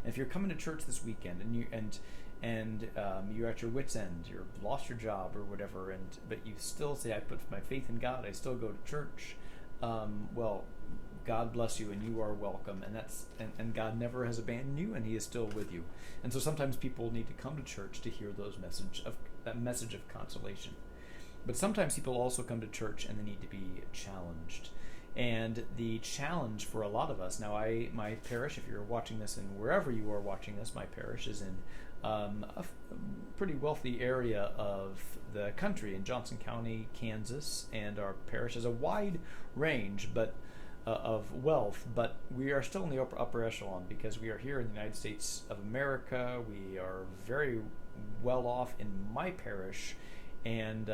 And if you're coming to church this weekend and you're at your wit's end, you've lost your job or whatever, but you still say, I put my faith in God, I still go to church, well, God bless you, and you are welcome, and God never has abandoned you, and He is still with you. And so sometimes people need to come to church to hear that message of consolation. But sometimes people also come to church and they need to be challenged. And the challenge for a lot of us now, my parish, if you're watching this and wherever you are watching this, my parish is in a pretty wealthy area of the country in Johnson County, Kansas, and our parish has a wide range, but of wealth, but we are still in the upper echelon because we are here in the United States of America. We are very well off in my parish, and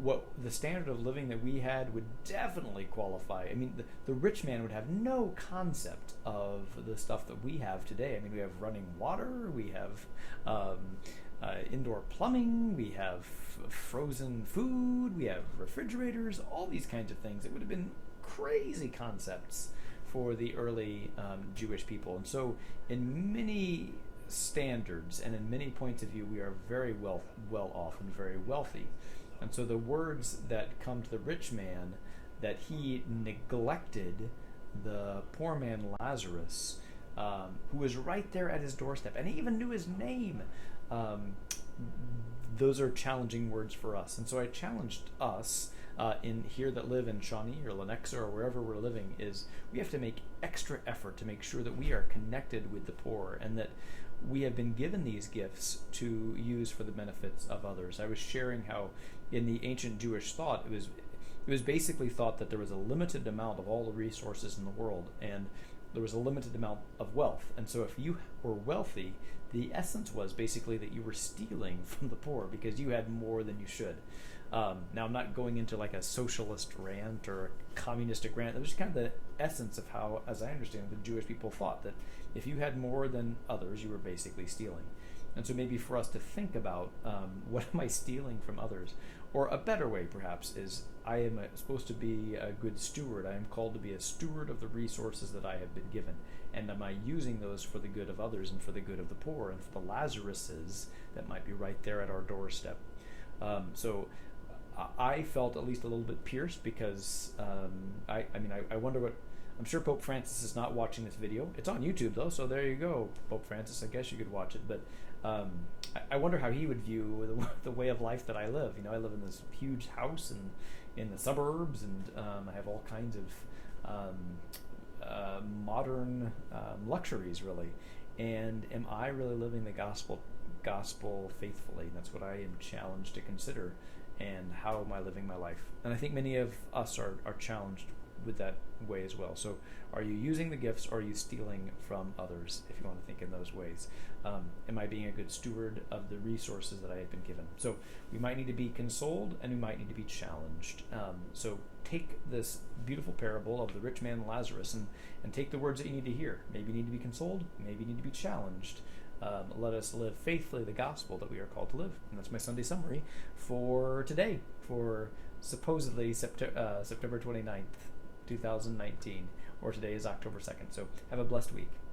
what the standard of living that we had would definitely qualify. I mean, the rich man would have no concept of the stuff that we have today. I mean, we have running water, we have indoor plumbing, we have frozen food, we have refrigerators, all these kinds of things. It would have been crazy concepts for the early Jewish people. And so in many standards and in many points of view, we are very well off and very wealthy. And so the words that come to the rich man, that he neglected the poor man Lazarus, who was right there at his doorstep, and he even knew his name. Those are challenging words for us. And so I challenged us in here that live in Shawnee or Lenexa or wherever we're living, is we have to make extra effort to make sure that we are connected with the poor, and that we have been given these gifts to use for the benefits of others. I was sharing how in the ancient Jewish thought, it was basically thought that there was a limited amount of all the resources in the world, and there was a limited amount of wealth. And so if you were wealthy, the essence was basically that you were stealing from the poor because you had more than you should. Now, I'm not going into like a socialist rant or a communistic rant. It was just kind of the essence of how, as I understand it, the Jewish people thought that if you had more than others, you were basically stealing. And so maybe for us to think about what am I stealing from others? Or a better way, perhaps, is I am supposed to be a good steward. I am called to be a steward of the resources that I have been given. And am I using those for the good of others and for the good of the poor and for the Lazaruses that might be right there at our doorstep? So I felt at least a little bit pierced because I wonder what. I'm sure Pope Francis is not watching this video. It's on YouTube though, so there you go, Pope Francis. I guess you could watch it, but I wonder how he would view the way of life that I live. You know, I live in this huge house and in the suburbs, and I have all kinds of modern luxuries, really. And am I really living the gospel faithfully? And that's what I am challenged to consider. And how am I living my life? And I think many of us are challenged with that way as well. So are you using the gifts, or are you stealing from others, if you want to think in those ways? Am I being a good steward of the resources that I have been given? So we might need to be consoled, and we might need to be challenged. So take this beautiful parable of the rich man and Lazarus and take the words that you need to hear. Maybe you need to be consoled, maybe you need to be challenged. Let us live faithfully the gospel that we are called to live. And that's my Sunday summary for today, for supposedly September 29th, 2019, or today is October 2nd. So have a blessed week.